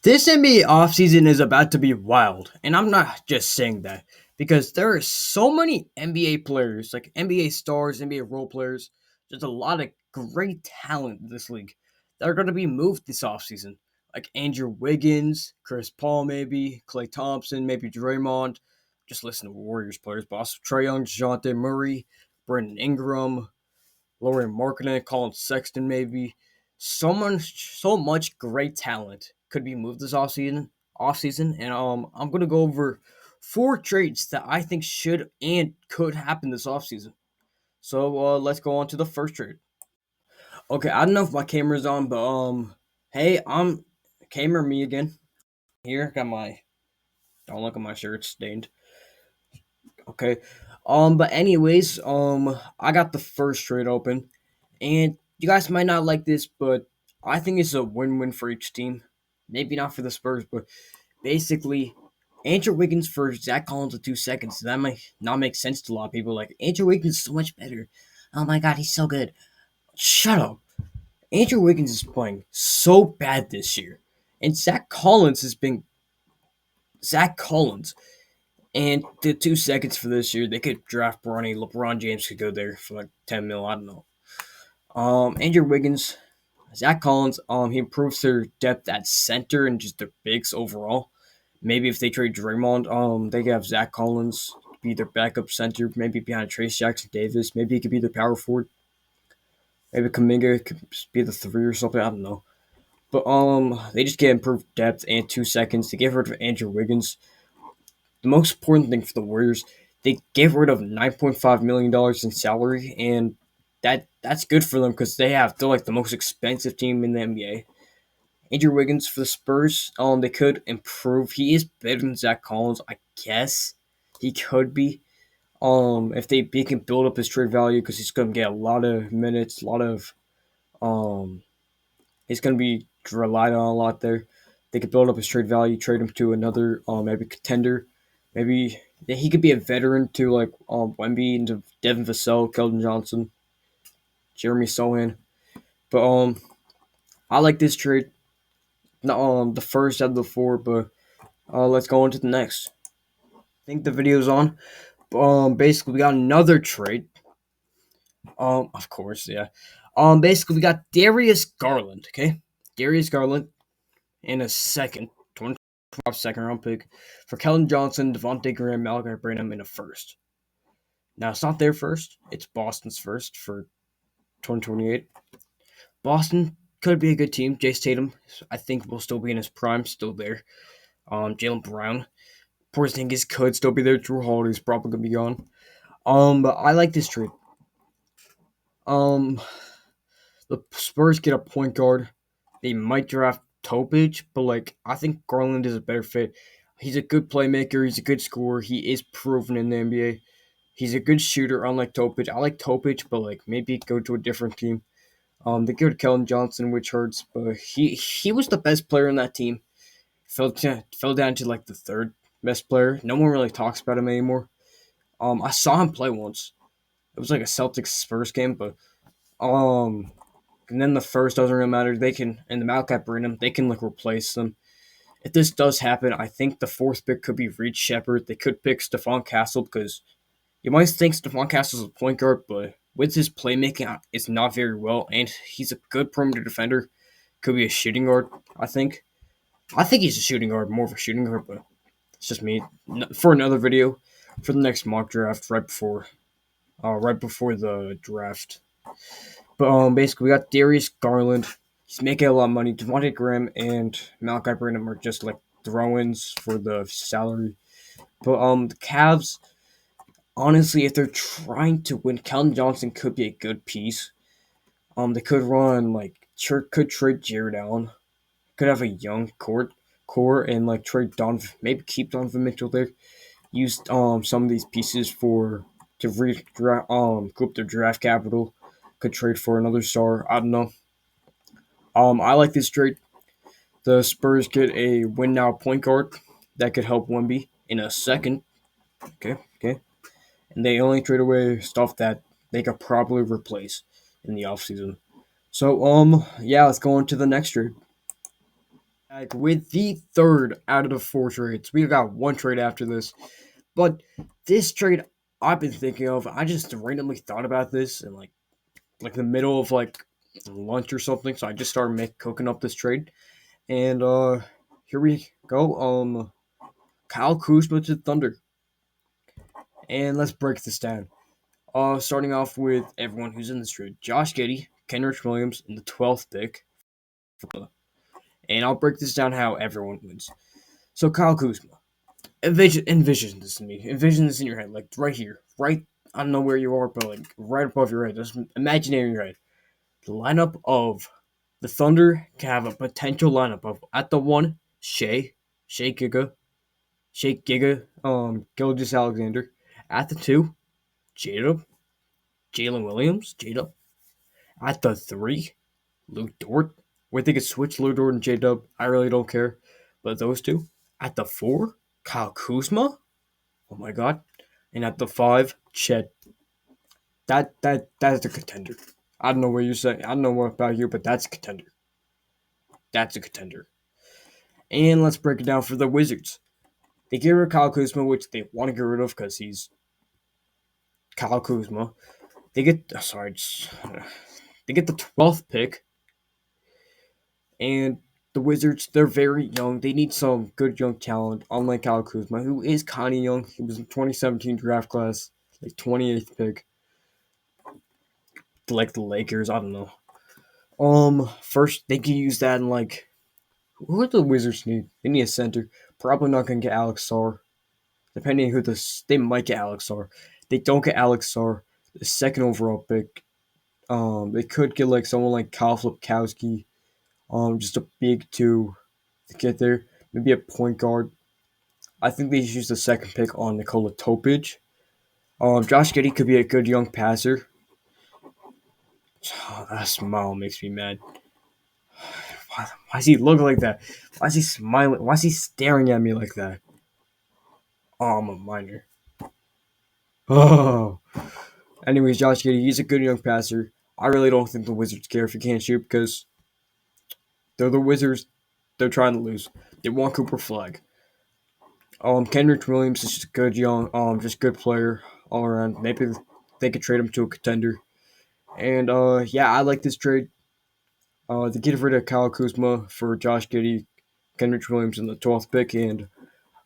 This NBA offseason is about to be wild, and I'm not just saying that because there are so many NBA players, like NBA stars, NBA role players. There's a lot of great talent in this league that are going to be moved this offseason, like Andrew Wiggins, Chris Paul, maybe Klay Thompson, maybe Draymond. Just listen to Warriors players, but also Trae Young, Dejounte Murray, Brandon Ingram, Lauren Markkinen, Colin Sexton, maybe. So much great talent could be moved this offseason, and I'm gonna go over four trades that I think should and could happen this offseason. So let's go on to the first trade. Okay, I don't know if my camera's on, but hey, I'm camera me again. Here, got my don't look at my shirt, it's stained. Okay, but anyways, I got the first trade open. And you guys might not like this, but I think it's a win-win for each team. Maybe not for the Spurs, but basically, Andrew Wiggins for Zach Collins in 2 seconds. That might not make sense to a lot of people. Like, Andrew Wiggins is so much better. Oh my god, he's so good. Shut up. Andrew Wiggins is playing so bad this year. And Zach Collins has been Zach Collins. And the 2 seconds for this year, they could draft Bronny. LeBron James could go there for like 10 mil. I don't know. Andrew Wiggins, Zach Collins, he improves their depth at center and just their bigs overall. Maybe if they trade Draymond, they could have Zach Collins be their backup center, maybe behind Trace Jackson Davis. Maybe he could be their power forward. Maybe Kaminga could be the three or something. I don't know. But they just get improved depth and 2 seconds. They get rid of Andrew Wiggins. The most important thing for the Warriors, they get rid of $9.5 million in salary, and that's good for them because they're like the most expensive team in the NBA. Andrew Wiggins for the Spurs, they could improve. He is better than Zach Collins, I guess. He could be. If he can build up his trade value because he's gonna get a lot of minutes, a lot of um, he's gonna be relied on a lot there. They could build up his trade value, trade him to another maybe contender. Maybe he could be a veteran to like Wemby and Devin Vassell, Keldon Johnson, Jeremy Sohan. But I like this trade. No, the first out of the four, but let's go on to the next. I think the video's on. Basically, we got another trade. Of course, yeah. Basically, we got Darius Garland. Okay, Darius Garland in a second, 25 second round pick for Kellen Johnson, Devontae Graham, Malachi Branham in a first. Now it's not their first; it's Boston's first for 2028. Boston could be a good team. Jace Tatum, I think, will still be in his prime, still there. Jalen Brown, Porzingis could still be there. Drew Holiday's probably gonna be gone. But I like this trade. Um, the Spurs get a point guard. They might draft Topic, but like I think Garland is a better fit. He's a good playmaker. He's a good scorer. He is proven in the NBA. He's a good shooter, unlike Topic. I like Topic, but like maybe go to a different team. They go to Kellen Johnson, which hurts, but he was the best player in that team. Fell down to like the third best player. No one really talks about him anymore. I saw him play once. It was like a Celtics Spurs game, but um, and then the first doesn't really matter. They can and the Malachi Branham they can like replace them. If this does happen, I think the fourth pick could be Reed Shepard. They could pick Stephon Castle because you might think Stephon Castle's a point guard, but with his playmaking, it's not very well, and he's a good perimeter defender. Could be a shooting guard, I think. I think he's a shooting guard, more of a shooting guard, but it's just me. For another video, for the next mock draft, right before the draft. But basically, we got Darius Garland. He's making a lot of money. Devontae Graham and Malachi Branham are just like throw-ins for the salary. But the Cavs, honestly, if they're trying to win, Keldon Johnson could be a good piece. They could run like could trade Jared Allen. Could have a young core and like trade Donovan, maybe keep Donovan Mitchell there. Use some of these pieces group their draft capital. Could trade for another star. I don't know. I like this trade. The Spurs get a win now point guard that could help Wemby in a second. Okay. And they only trade away stuff that they could probably replace in the offseason. So yeah, let's go on to the next trade. Like with the third out of the four trades. We got one trade after this. But this trade I've been thinking of, I just randomly thought about this in like the middle of like lunch or something. So I just started cooking up this trade. And here we go. Kyle Kuzma to the Thunder. And let's break this down. Starting off with everyone who's in this trade. Josh Giddey, Kenrich Williams in the 12th pick. And I'll break this down how everyone wins. So Kyle Kuzma. Envision this to me. Envision this in your head, like right here, right. I don't know where you are, but like right above your head. Just imagine it in your head. The lineup of the Thunder can have a potential lineup of at the one, Shea Giga, Gilgis Alexander. At the two, Jada, Jalen Williams, Jada. At the three, Luke Dort. Where they could switch Luke Dort and J Dub, I really don't care. But those two. At the four, Kyle Kuzma. Oh my god. And at the five, Chet. That's a contender. I don't know what you're saying. I don't know what about you, but that's a contender. That's a contender. And let's break it down for the Wizards. They get rid of Kyle Kuzma, which they want to get rid of because he's Kyle Kuzma. They get they get the 12th pick, and the Wizards, they're very young. They need some good young talent, unlike Kyle Kuzma, who is kind of young. He was in 2017 draft class, like 28th pick. Like the Lakers, I don't know. First they can use that in like who do the Wizards need? They need a center. Probably not gonna get Alex Sarr. Depending on they might get Alex Sarr. They don't get Alex Sarr, the second overall pick. They could get like someone like Kyle Flipkowski. Just a big two to get there. Maybe a point guard. I think they should use the second pick on Nikola Topic. Josh Giddey could be a good young passer. Oh, that smile makes me mad. Why does he look like that? Why is he smiling? Why is he staring at me like that? Oh, I'm a minor. Oh. Anyways, Josh Giddey, he's a good young passer. I really don't think the Wizards care if he can't shoot because they're the Wizards. They're trying to lose. They want Cooper Flag. Kenrich Williams is just a good young, just good player all around. Maybe they could trade him to a contender. And yeah, I like this trade. They get rid of Kyle Kuzma for Josh Giddey, Kenrich Williams in the 12th pick, and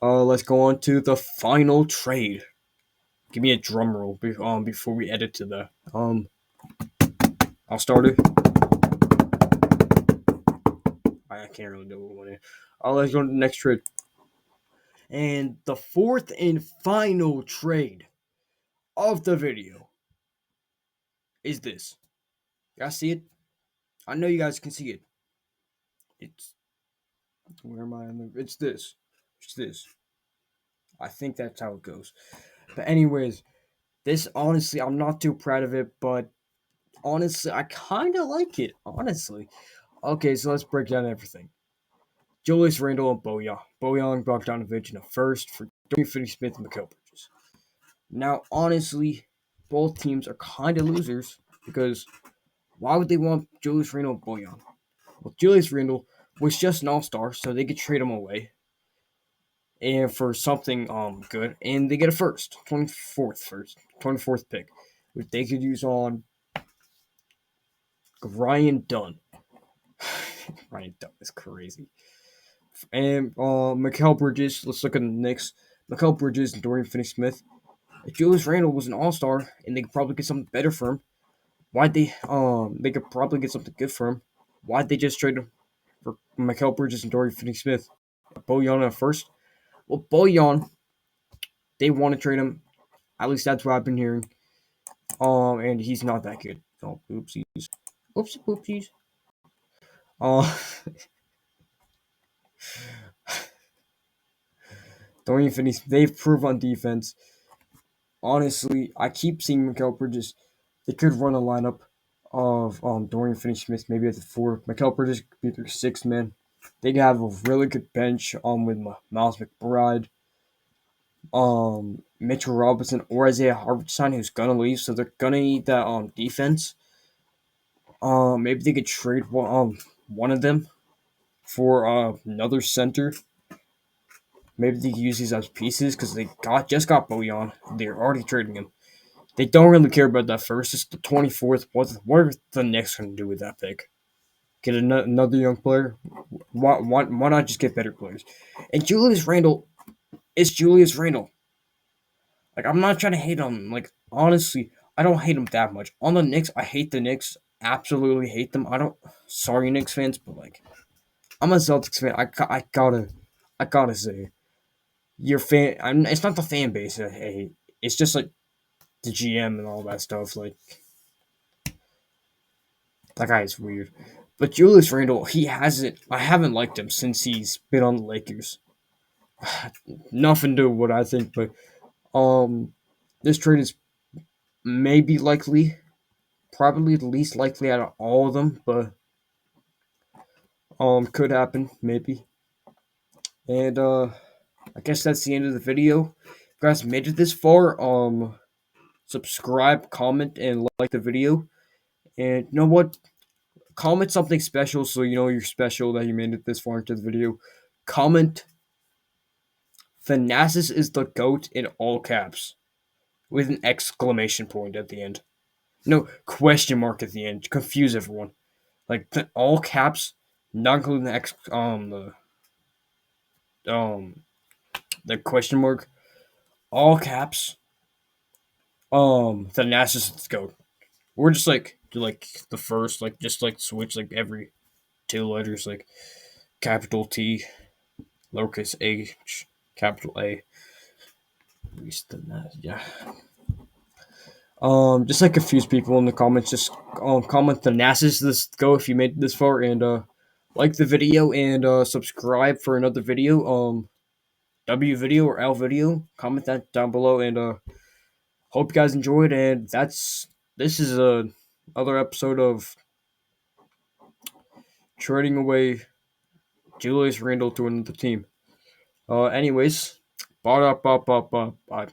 let's go on to the final trade. Give me a drum roll before we edit to the I'll start it. I can't really do it. Let's go to the next trade. And the fourth and final trade of the video is this. You guys see it? I know you guys can see it. It's where am I? It's this. It's this. I think that's how it goes. But anyways, this honestly, I'm not too proud of it, but honestly, I kind of like it. Honestly. Okay, so let's break down everything. Julius Randle and Bojan. Bojan Bogdanovic in a first for Dorian Finney-Smith and Mikal Bridges. Now, honestly, both teams are kind of losers because why would they want Julius Randle and Bojan? Well, Julius Randle was just an all-star, so they could trade him away and for something good, and they get a 24th pick, which they could use on Ryan Dunn. Ryan Dunn is crazy. And Mikal Bridges, let's look at the Knicks. Mikal Bridges and Dorian Finney-Smith. If Julius Randle was an all-star and they could probably get something better for him, why'd they could probably get something good for him. Why'd they just trade him for Mikal Bridges and Dorian Finney-Smith? Bojan at first? Well, Bojan, they want to trade him. At least that's what I've been hearing. And he's not that good. Oh, oopsies. Oopsies. Uh, Dorian Finney, they've proved on defense. Honestly, I keep seeing Mikal Bridges. They could run a lineup of Dorian Finney-Smith, maybe at the four. Mikal Bridges could be their sixth man. They could have a really good bench with Miles McBride, Mitchell Robinson, or Isaiah Hartenstein, who's gonna leave, so they're gonna need that defense. Maybe they could trade one of them. for another center. Maybe they can use these as pieces because they just got Bojan. They're already trading him. They don't really care about that first. It's the 24th. What are the Knicks going to do with that pick? Get another young player? Why not just get better players? And Julius Randle is Julius Randle. Like, I'm not trying to hate on him. Like, honestly, I don't hate him that much. On the Knicks, I hate the Knicks. Absolutely hate them. I don't. Sorry, Knicks fans, but like, I'm a Celtics fan. I gotta say, your fan. It's not the fan base I hate. It's just like the GM and all that stuff. Like, that guy is weird. But Julius Randle, he hasn't. I haven't liked him since he's been on the Lakers. Nothing to do with what I think, but this trade is maybe likely, probably the least likely out of all of them, but could happen maybe. And I guess that's the end of the video. If you guys made it this far, subscribe, comment, and like the video. And you know what? Comment something special so you know you're special that you made it this far into the video. Comment Thanasis is the GOAT in all caps with an exclamation point at the end. No question mark at the end. Confuse everyone. Like all caps, not including um the question mark. All caps. Thanasis is the GOAT. We're just like do like the first like just like switch like every two letters like capital T, lowercase H, capital A. Yeah. Just like confuse people in the comments. Just comment the NASA's this go if you made it this far and like the video and subscribe for another video. W video or L video. Comment that down below and hope you guys enjoyed. And this is a other episode of trading away Julius Randle to another team. Anyways, bye.